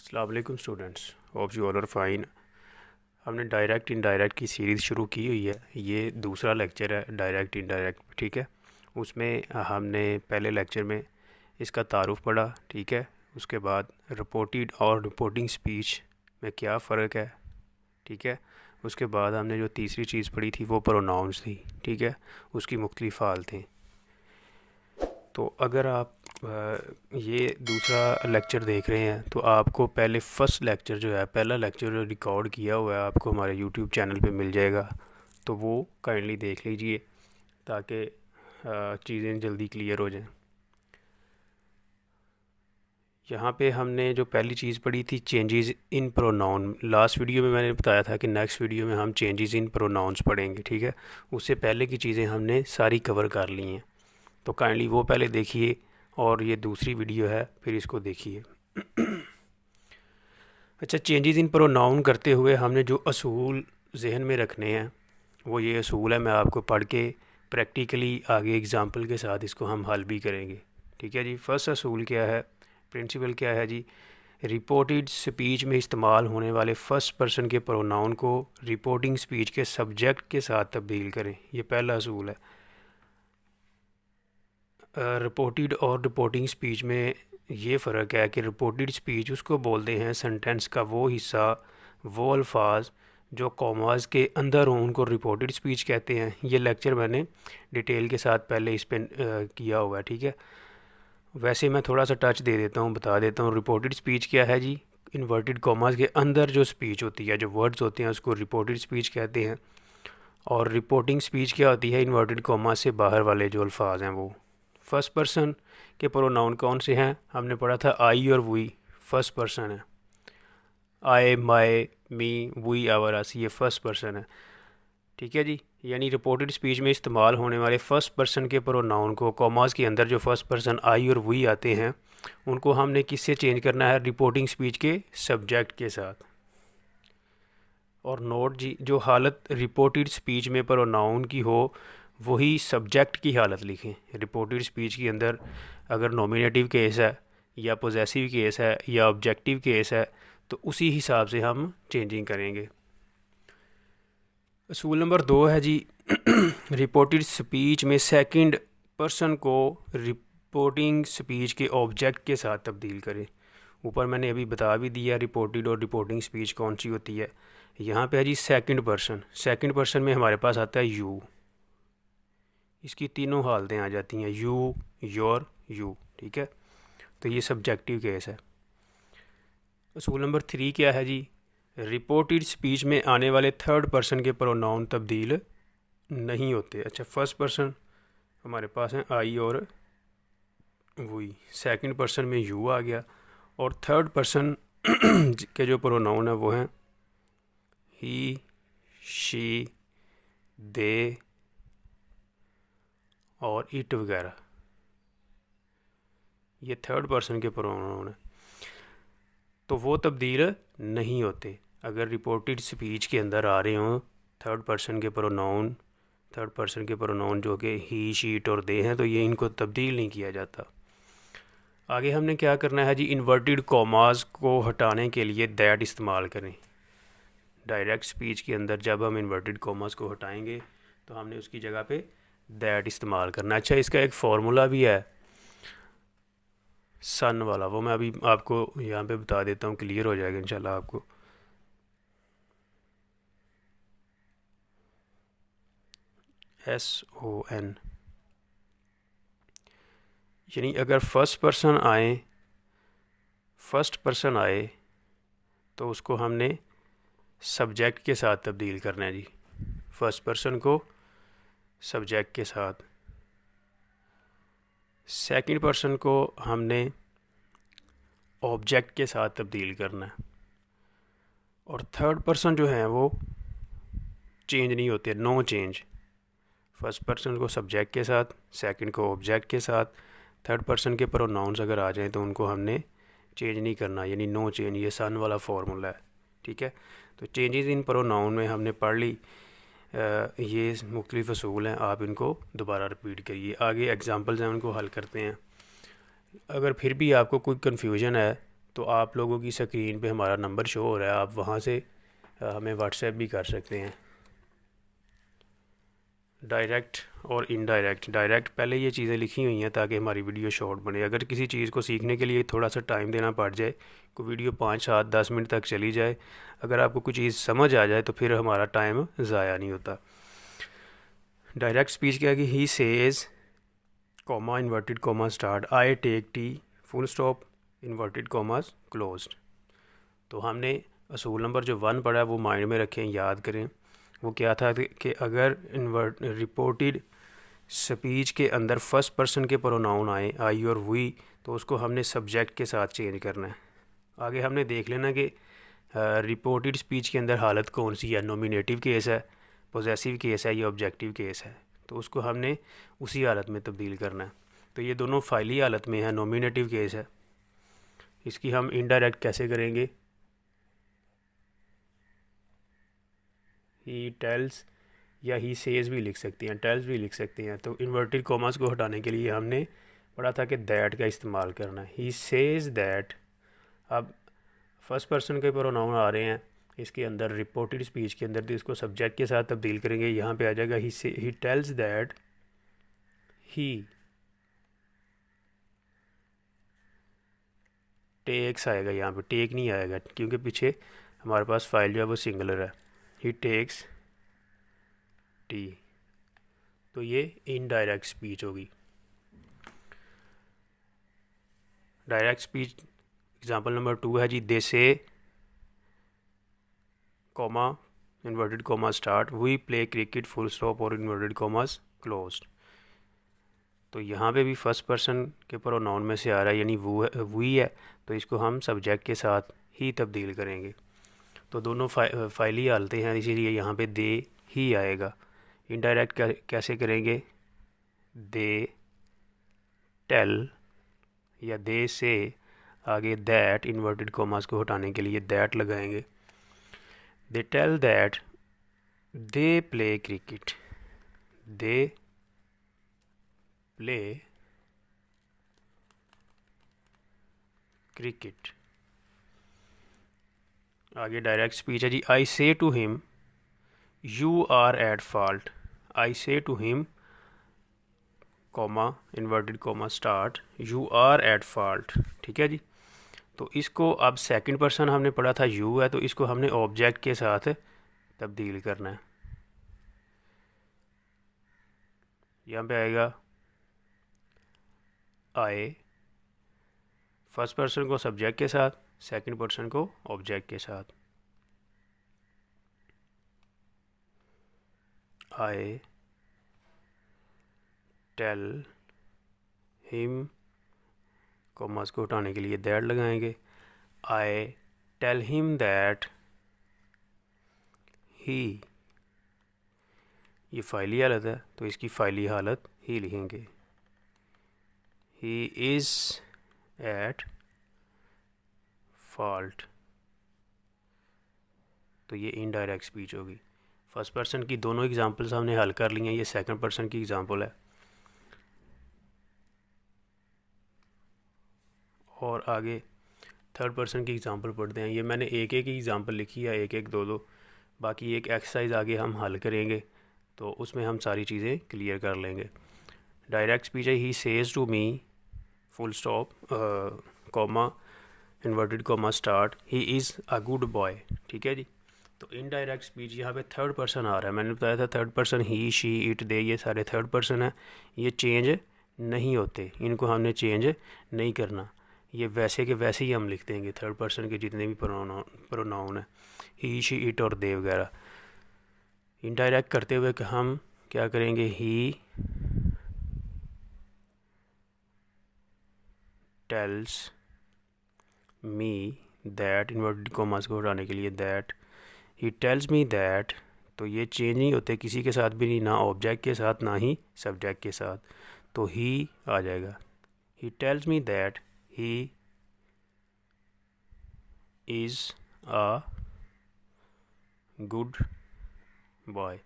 अस्सलाम वालेकुम students, hope you all are fine. हमने डायरेक्ट इनडायरेक्ट की सीरीज़ शुरू की हुई है। ये दूसरा लेक्चर है डायरेक्ट इनडायरेक्ट, ठीक है। उसमें हमने पहले लेक्चर में इसका तारुफ पढ़ा, ठीक है। उसके बाद रिपोर्टेड और रिपोर्टिंग स्पीच में क्या फ़र्क है, ठीक है। उसके बाद हमने जो तीसरी चीज़ पढ़ी थी वो प्रोनाउंस थी, ठीक है। उसकी मुख्तलिफ हाल थी। तो अगर आप ये दूसरा लेक्चर देख रहे हैं तो आपको पहले फ़र्स्ट लेक्चर जो है, पहला लेक्चर जो रिकॉर्ड किया हुआ है आपको हमारे यूट्यूब चैनल पे मिल जाएगा, तो वो काइंडली देख लीजिए ताकि चीज़ें जल्दी क्लियर हो जाएं। यहाँ पे हमने जो पहली चीज़ पढ़ी थी changes in pronoun. Last video में मैंने बताया था कि नेक्स्ट वीडियो में हम चेंजेस इन प्रोनाउंस पढ़ेंगे, ठीक है। उससे पहले की चीज़ें हमने सारी कवर कर ली हैं, तो काइंडली वो पहले देखिए और ये दूसरी वीडियो है फिर इसको देखिए। अच्छा, चेंजेस इन प्रोनाउन करते हुए हमने जो असूल जहन में रखने हैं वो ये असूल है। मैं आपको पढ़ के प्रैक्टिकली आगे एग्जांपल के साथ इसको हम हल भी करेंगे, ठीक है जी। फर्स्ट असूल क्या है, प्रिंसिपल क्या है जी? रिपोर्टेड स्पीच में इस्तेमाल होने वाले फर्स्ट पर्सन के प्रोनाउन को रिपोर्टिंग स्पीच के सब्जेक्ट के साथ तब्दील करें। ये पहला असूल है। रिपोर्टेड और रिपोर्टिंग स्पीच में ये फ़र्क है कि रिपोर्टेड स्पीच उसको बोलते हैं सेंटेंस का वो हिस्सा, वो अल्फाज जो कॉमास के अंदर हों उनको रिपोर्टेड स्पीच कहते हैं। ये लेक्चर मैंने डिटेल के साथ पहले इस पर किया हुआ है, ठीक है। वैसे मैं थोड़ा सा टच दे देता हूँ, बता देता हूँ। रिपोर्टेड स्पीच क्या है जी? इन्वर्टेड कॉमास के अंदर जो स्पीच होती है, जो वर्ड्स होते हैं, उसको रिपोर्टेड स्पीच कहते हैं। और रिपोर्टिंग स्पीच क्या होती है? इन्वर्टेड कॉमास से बाहर वाले जो अल्फाज हैं वो। फर्स्ट पर्सन के प्रोनाउन कौन से हैं? हमने पढ़ा था आई और वी फर्स्ट पर्सन है। आई, माई, मी, वी, आवर, अस, ये फर्स्ट पर्सन है, ठीक है जी। यानी रिपोर्टेड स्पीच में इस्तेमाल होने वाले फर्स्ट पर्सन के प्रोनाउन को कॉमास के अंदर जो फर्स्ट पर्सन आई और वी आते हैं उनको हमने किससे चेंज करना है? रिपोर्टिंग स्पीच के सब्जेक्ट के साथ। और नोट जी, जो हालत रिपोर्टेड स्पीच में प्रोनाउन की हो वही सब्जेक्ट की हालत लिखें। रिपोर्टेड स्पीच के अंदर अगर नॉमिनेटिव केस है या पोजेसिव केस है या ऑब्जेक्टिव केस है तो उसी हिसाब से हम चेंजिंग करेंगे। असूल नंबर 2 है जी रिपोर्टेड स्पीच में सेकंड पर्सन को रिपोर्टिंग स्पीच के ऑब्जेक्ट के साथ तब्दील करें। ऊपर मैंने अभी बता भी दिया रिपोर्टेड और रिपोर्टिंग स्पीच कौन सी होती है। यहाँ पे है जी सेकंड पर्सन। सेकंड पर्सन में हमारे पास आता है यू। इसकी तीनों हालतें आ जाती हैं, यू, योर, यू, ठीक है। तो ये सब्जेक्टिव केस है। असूल नंबर 3 क्या है जी? रिपोर्टेड स्पीच में आने वाले थर्ड पर्सन के प्रोनाउन तब्दील नहीं होते। अच्छा, फर्स्ट पर्सन हमारे पास हैं आई और वी, सेकंड पर्सन में यू आ गया और थर्ड पर्सन के जो प्रोनाउन है वो हैं ही, शी, दे और इट वगैरह। ये थर्ड पर्सन के प्रोनाउन है, तो वो तब्दील नहीं होते। अगर रिपोर्टेड स्पीच के अंदर आ रहे हों थर्ड पर्सन के प्रोनाउन, थर्ड पर्सन के प्रोनाउन जो कि ही, शी, इट और दे हैं, तो ये इनको तब्दील नहीं किया जाता। आगे हमने क्या करना है जी? इन्वर्टेड कॉमास को हटाने के लिए दैट इस्तेमाल करें। डायरेक्ट स्पीच के अंदर जब हम इन्वर्टेड कॉमास को हटाएंगे तो हमने उसकी जगह पे दैट इस्तेमाल करना है। अच्छा, इसका एक फार्मूला भी है सन वाला, वो मैं अभी आपको यहाँ पे बता देता हूँ, क्लियर हो जाएगा इंशाल्लाह आपको। SON, यानी अगर फर्स्ट पर्सन आए तो उसको हमने सब्जेक्ट के साथ तब्दील करना है जी। फर्स्ट पर्सन को सब्जेक्ट के साथ, सेकंड पर्सन को हमने ऑब्जेक्ट के साथ तब्दील करना है और थर्ड पर्सन जो है वो चेंज नहीं होते, नो चेंज। फर्स्ट पर्सन को सब्जेक्ट के साथ, सेकंड को ऑब्जेक्ट के साथ, थर्ड पर्सन के प्रोनाउंस अगर आ जाएं तो उनको हमने चेंज नहीं करना, यानी नो चेंज। ये सन वाला फार्मूला है, ठीक है। तो चेंजेस इन प्रोनाउन में हमने पढ़ ली। ये मुख्तलिफ असूल हैं, आप इनको दोबारा रिपीट करिए। आगे एग्जांपल्स हैं उनको हल करते हैं। अगर फिर भी आपको कोई कन्फ्यूजन है तो आप लोगों की स्क्रीन पे हमारा नंबर शो हो रहा है, आप वहाँ से हमें व्हाट्सएप भी कर सकते हैं। डायरेक्ट और इनडायरेक्ट। डायरेक्ट पहले ये चीज़ें लिखी हुई हैं ताकि हमारी वीडियो शॉर्ट बने। अगर किसी चीज़ को सीखने के लिए थोड़ा सा टाइम देना पड़ जाए, कोई वीडियो 5, 7, 10 मिनट तक चली जाए, अगर आपको कोई चीज़ समझ आ जाए तो फिर हमारा टाइम ज़ाया नहीं होता। डायरेक्ट स्पीच क्या है कि he says comma inverted comma start I take tea full stop inverted commas closed. तो हमने असूल नंबर जो 1 पढ़ा है वो माइंड में रखें, याद करें। वो क्या था कि अगर रिपोर्टेड स्पीच के अंदर फर्स्ट पर्सन के प्रोनाउन आए आई और वी, तो उसको हमने सब्जेक्ट के साथ चेंज करना है। आगे हमने देख लेना कि रिपोर्टेड स्पीच के अंदर हालत कौन सी है, नॉमिनेटिव केस है, पोजेसिव केस है या ऑब्जेक्टिव केस है, तो उसको हमने उसी हालत में तब्दील करना है। तो ये दोनों फाइली हालत में है, नॉमिनेटिव केस है। इसकी हम इनडायरेक्ट कैसे करेंगे, ही टेल्स या ही सेज भी लिख सकते हैं, टेल्स भी लिख सकते हैं। तो इन्वर्टेड कॉमास को हटाने के लिए हमने पढ़ा था कि दैट का इस्तेमाल करना है। ही सेज दैट, अब फर्स्ट पर्सन के प्रोनाउन आ रहे हैं इसके अंदर, रिपोर्टेड स्पीच के अंदर, तो इसको सब्जेक्ट के साथ तब्दील करेंगे। यहाँ पे आ जाएगा he tells that he takes आएगा, यहाँ पे टेक नहीं आएगा क्योंकि पीछे हमारे पास फाइल जो है वो सिंगुलर है। ही टेक्स टी, तो ये इनडायरेक्ट स्पीच होगी। डायरेक्ट स्पीच एग्जांपल नंबर 2 है जी, they say comma inverted comma start we play cricket full stop और इन्वर्टेड कॉमास क्लोज्ड। तो यहाँ पे भी फर्स्ट पर्सन के प्रोनाउन में से आ रहा है, यानी वी है, तो इसको हम सब्जेक्ट के साथ ही तब्दील करेंगे। तो दोनों फाइली हालतें हैं, इसीलिए यहाँ पे दे ही आएगा। इनडायरेक्ट कैसे करेंगे, दे टेल या दे से आगे दैट, इन्वर्टेड कॉमास को हटाने के लिए दैट लगाएंगे। They tell that they play cricket, they play cricket. आगे डायरेक्ट स्पीच है जी, I say to him you are at fault, I say to him comma inverted comma start you are at fault. ठीक है जी। तो इसको अब second person हमने पढ़ा था यू है, तो इसको हमने ऑब्जेक्ट के साथ तब्दील करना है। यहाँ पे आएगा आए, फर्स्ट पर्सन को सब्जेक्ट के साथ, सेकंड पर्सन को ऑब्जेक्ट के साथ। आई टेल हिम, कॉमास को हटाने के लिए दैट लगाएंगे। I tell him that he, ये फाइली हालत है तो इसकी फाइली हालत ही लिखेंगे। ही इज़ एट फॉल्ट, तो ये इनडायरेक्ट स्पीच होगी। फर्स्ट पर्सन की दोनों एग्जांपल्स हमने हल कर ली हैं, ये सेकंड पर्सन की एग्जांपल है। और आगे थर्ड पर्सन की एग्जांपल पढ़ते हैं। ये मैंने एक एक एग्जांपल लिखी है, एक एक दो दो, बाकी एक एक्सरसाइज आगे हम हल करेंगे तो उसमें हम सारी चीज़ें क्लियर कर लेंगे। डायरेक्ट स्पीच है, he says to me full stop comma inverted comma start he is a good boy. ठीक है जी। तो इनडायरेक्ट स्पीच यहाँ पे थर्ड पर्सन आ रहा है। मैंने बताया था third person he she it they, ये सारे थर्ड पर्सन हैं, ये चेंज नहीं होते, इनको हमने चेंज नहीं करना, ये वैसे के वैसे ही हम लिख देंगे। थर्ड पर्सन के जितने भी प्रोनाउन हैं, ही शी इट और दे वगैरह। इनडायरेक्ट करते हुए हम क्या करेंगे, he tells me that, inverted commas को हटाने के लिए that, he tells me that, तो ये चेंज नहीं होते किसी के साथ भी नहीं, ना ऑब्जेक्ट के साथ ना ही सब्जेक्ट के साथ, तो ही आ जाएगा। He tells me that he is a good boy.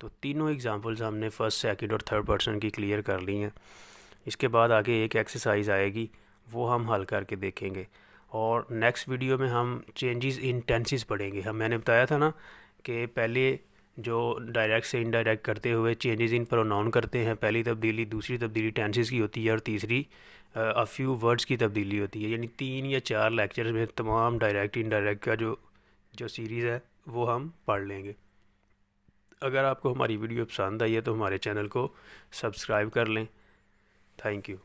तो तीनों एग्जांपल्स हमने फर्स्ट, सेकंड और थर्ड पर्सन की क्लियर कर ली हैं। इसके बाद आगे एक एक्सरसाइज आएगी, वो हम हल करके देखेंगे। और नेक्स्ट वीडियो में हम चेंजेस इन टेंसेस पढ़ेंगे। मैंने बताया था ना कि पहले जो डायरेक्ट से इनडायरेक्ट करते हुए चेंजेस इन प्रोनाउन करते हैं, पहली तब्दीली, दूसरी तब्दीली टेंसेस की होती है और तीसरी अ फ्यू वर्ड्स की तब्दीली होती है। यानी 3 या 4 लेक्चर्स में तमाम डायरेक्ट इनडायरेक्ट का जो जो सीरीज़ है वो हम पढ़ लेंगे। अगर आपको हमारी वीडियो पसंद आई है तो हमारे चैनल को सब्सक्राइब कर लें। Thank you.